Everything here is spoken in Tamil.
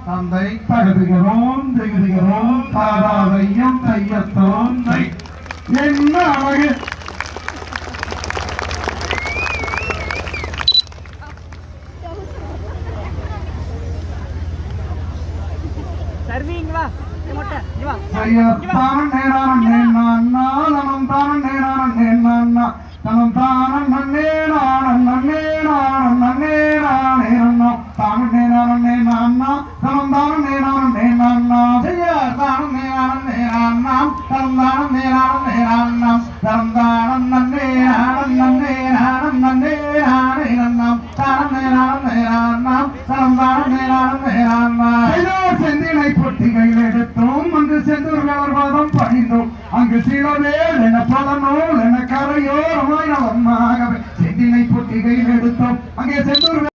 தந்தை தகுதிகிறோம் திகுதிகிறோம் தாராதையும் தையத்தோம் என்ன அழகு தனம் செந்தினை பொட்டிகள் எடுத்தோம் அங்கு செந்தூர்கள் பாதம் பணிந்தோம் அங்கு சிலவேல் என பதனோல் என கரையோரமாய் செந்தினை பொட்டிகள் எடுத்தோம் அங்கே செந்தூர்கள்